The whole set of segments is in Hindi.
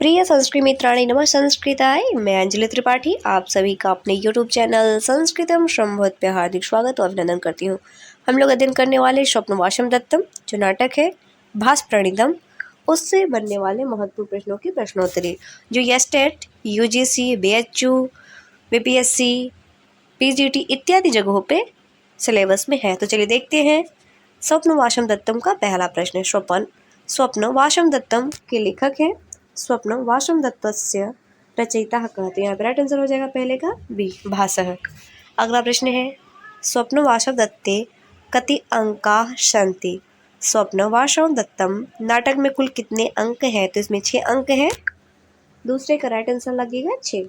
प्रिय संस्कृत मित्राणि नमः संस्कृताय। मैं अंजलि त्रिपाठी आप सभी का अपने YouTube चैनल संस्कृतम संभवत पे हार्दिक स्वागत और अभिनंदन करती हूँ। हम लोग अध्ययन करने वाले स्वप्नवासम दत्तम जो नाटक है भास प्रणीतम, उससे बनने वाले महत्वपूर्ण प्रश्नों की प्रश्नोत्तरी जो estate, UGC, BHU, BPSC, PGT इत्यादि जगहों पे सिलेबस में है। तो चलिए देखते हैं। स्वप्नवासम दत्तम का पहला प्रश्न है। स्वप्नवासम दत्तम के लेखक हैं स्वप्नवासम दत्तस्य रचयिता कहते हैं। यहाँ पे राइट आंसर हो जाएगा पहले का बी भासः। अगला प्रश्न है स्वप्नवासम दत्ते कति अंकाः सन्ति। स्वप्नवासम दत्तम नाटक में कुल कितने अंक हैं? तो इसमें 6 अंक हैं। दूसरे का राइट आंसर लगेगा 6।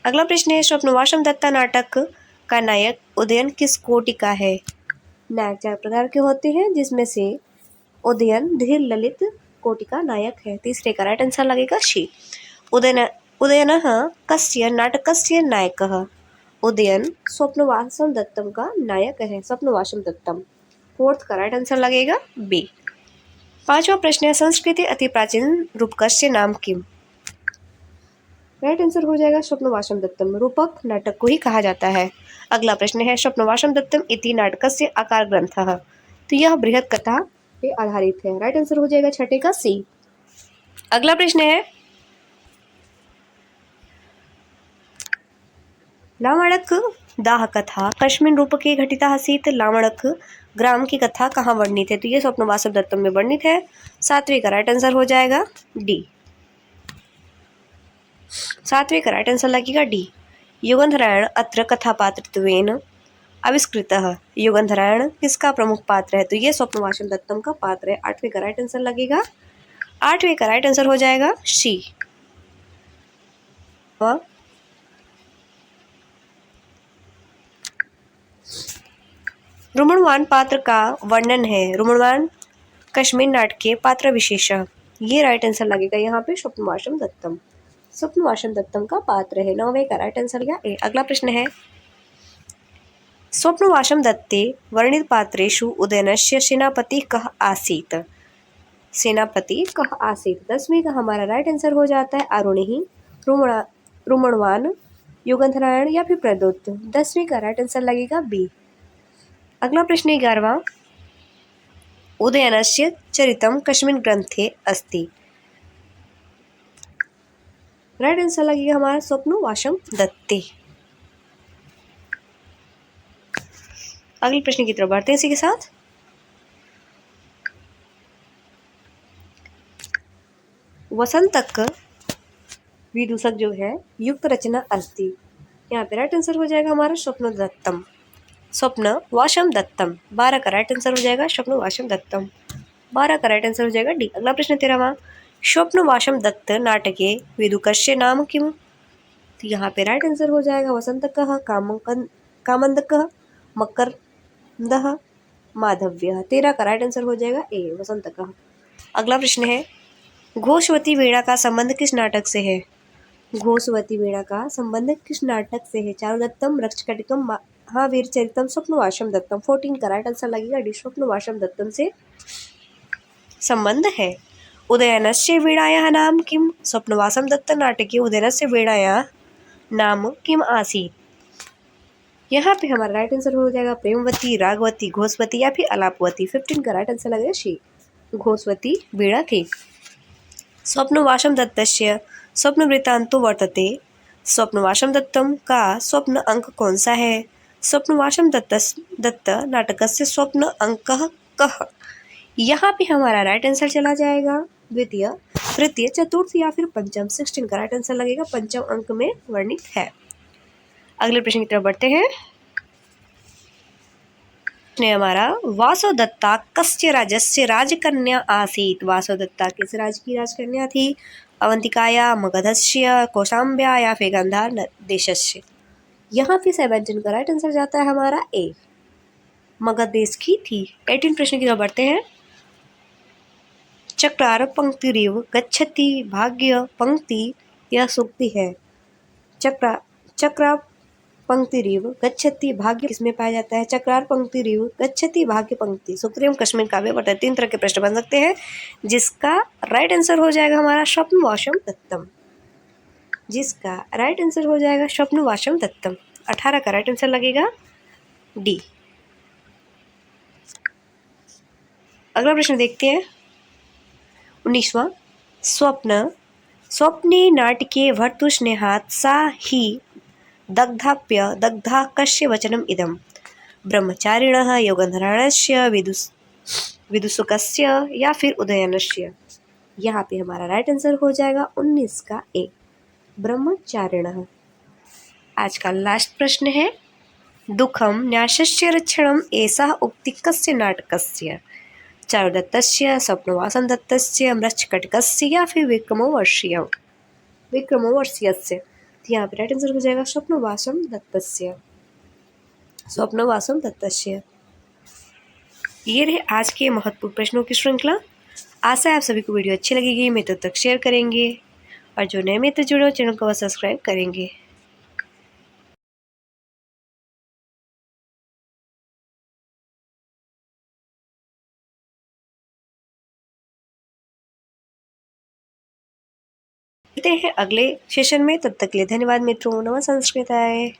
अगला प्रश्न है स्वप्नवासम दत्ता नाटक का नायक उदयन किस कोटि का है? नायक 4 प्रकार के होते हैं जिसमें से उदयन धीर ललित कोटि का नायक है। तीसरे का राइट आंसर लगेगा शी। उदयनः कस्य नाटकस्य नायकः। उदयन स्वप्नवासम दत्तम का नायक है। स्वप्नवासम दत्तम। फोर्थ का राइट आंसर लगेगा बी। पांचवा प्रश्न है संस्कृते अति प्राचीन रूपकस्य नाम किम। राइट आंसर हो जाएगा स्वप्नवासम दत्तम। रूपक नाटक को ही कहा जाता है। अगला प्रश्न है स्वप्नवासम दत्तम इति नाटकस्य आकार ग्रंथः। तो यह बृहद कथा पे आधारित है। राइट आंसर हो जाएगा छठे का सी। अगला प्रश्न है लामणक दाह कथा कस्मिन् रूपके घटिता आसीत्। लामणक ग्राम की कथा कहाँ वर्णित है? तो ये स्वप्नवासम दत्तम में वर्णित है। सातवें का राइट आंसर हो जाएगा डी। सातवें का राइट आंसर लगेगा डी। युगंधरायण अत्र कथापात्रत्वेन आविष्कृतः। युगंधरायण किसका प्रमुख पात्र है? तो ये स्वप्नवासम दत्तम का पात्र है। आठवें का राइट आंसर लगेगा। आठवें का राइट आंसर हो जाएगा सी। रुमणवान पात्र का वर्णन है। रुमणवान कश्मीर नाटक के पात्र विशेष। ये राइट आंसर लगेगा यहाँ पे स्वप्नवासम दत्तम। स्वप्नवासम दत्तम का पात्र है। 9वें का राइट आंसर लगेगा ए। अगला प्रश्न है स्वप्नवासम दत्ते वर्णित पात्रेषु उदयनस्य सेनापति कः आसीत्। सेनापति कः आसीत्। 10वें का हमारा राइट आंसर हो जाता है आरुणि, रुमणवान, युगंधरायण या फिर प्रदोत। 10वें का राइट आंसर लगेगा बी। अगला प्रश्न 11वां उदयनस्य चरितं कस्मिन् ग्रंथे अस्ति। राइट आंसर लगेगा हमारा स्वप्नवासम दत्ते। अगले प्रश्न की तरफ बढ़ते हैं इसी के साथ। वसंतक विदूषक जो है युक्त रचना अस्ति। यहाँ पे राइट आंसर हो जाएगा हमारा स्वप्न दत्तम। स्वप्न वासम दत्तम। 12 का राइट आंसर हो जाएगा स्वप्न वासम दत्तम। 12 का राइट आंसर हो जाएगा डी। अगला प्रश्न 13वां स्वप्न वासम दत्त नाटके विदुकस्य नाम किम। तो यहाँ पे राइट आंसर हो जाएगा वसंतकः, कामंदकः, मकरंदः, माधव्यः। 13 का राइट आंसर हो जाएगा ए वसंतकः। अगला प्रश्न है घोषवती वीणा का संबंध किस नाटक से है? घोषवती वीणा का संबंध किस नाटक से है? चारुदत्तम, रक्षकटिकम, महावीर चरितम, स्वप्नवासम दत्तम। 14 का राइट आंसर लगेगा डी। स्वप्नवासम दत्तम से संबंध है। उदयनस्य वीणायाः नाम किम। स्वप्नवासम दत्त नाटके उदयनस्य वीणायाः नाम किम आसीत्। यहाँ पे हमारा राइट आंसर हो जाएगा प्रेमवती, रागवती, घोषवती या फिर अलापवती। 15 का राइट आंसर लगेगा शी घोषवती वीणा थी। स्वप्नवासम दत्तस्य स्वप्न वृत्तांतो वर्तते। स्वप्नवासम दत्तम का स्वप्न अंक कौन सा है? स्वप्नवासम दत्त नाटकस्य स्वप्न अंकः कः। यहाँ पे हमारा राइट आंसर चला जाएगा द्वितीय, तृतीय, चतुर्थ या फिर पंचम। 16 का राइट आंसर लगेगा पंचम अंक में वर्णित है। अगले प्रश्न की तरफ बढ़ते हैं। हमारा वासवदत्ता कस्य राजस्य राजकन्या आसीत्। वासवदत्ता किस राज की राजकन्या थी? अवंतिकाया, मगधस्य, कौशाम्ब्या या फिर गांधार देशस्य। यहाँ पे 17 का राइट आंसर जाता है हमारा ए मगध देश की थी। 18 प्रश्न की तरफ बढ़ते हैं। चक्रार पंक्तिरिव गच्छति भाग्य पंक्ति यह सूक्ति है। चक्रा पंक्तिरिव गच्छति भाग्य किसमें पाया जाता है? चक्रार पंक्तिरिव गच्छति भाग्य पंक्ति। सूत्रीय कश्मीर काव्य पता है। 3 तरह के प्रश्न बन सकते हैं, जिसका राइट आंसर हो जाएगा हमारा स्वप्न वाशम दत्तम। जिसका राइट आंसर हो जाएगा स्वप्न वाशम दत्तम। 18 का राइट आंसर लगेगा डी। अगला प्रश्न देखते हैं 19वां। स्वप्न स्वप्ने नाटके भर्तुस्नेहात् सा ही दग्धाप्य दग्धा कस्य वचनम इदम? ब्रह्मचारिणः योगंधराणस्य विदुषुकस्य या फिर उदयनस्य? यहाँ पे हमारा राइट आंसर हो जाएगा 19 का ए, ब्रह्मचारिणः। आज का लास्ट प्रश्न है दुखम न्यासस्य रक्षणम एषः उक्ति कस्य नाटकस्य? चारुदत्तस्य, स्वप्नवासं दत्तस्य, मृच्छकटिकस्य या फिर विक्रमोर्वशीयस्य? तो यहाँ पे राइट आंसर हो जाएगा स्वप्नवासं दत्तस्य। स्वप्नवासं दत्तस्य। ये रहे आज के महत्वपूर्ण प्रश्नों की श्रृंखला। आशा है आप सभी को वीडियो अच्छी लगेगी। मित्रों तक शेयर करेंगे और जो नए मित्र जुड़े हो चैनल को सब्सक्राइब करेंगे। मिलते हैं अगले सेशन में, तब तक के लिए धन्यवाद मित्रों। नमः संस्कृताय।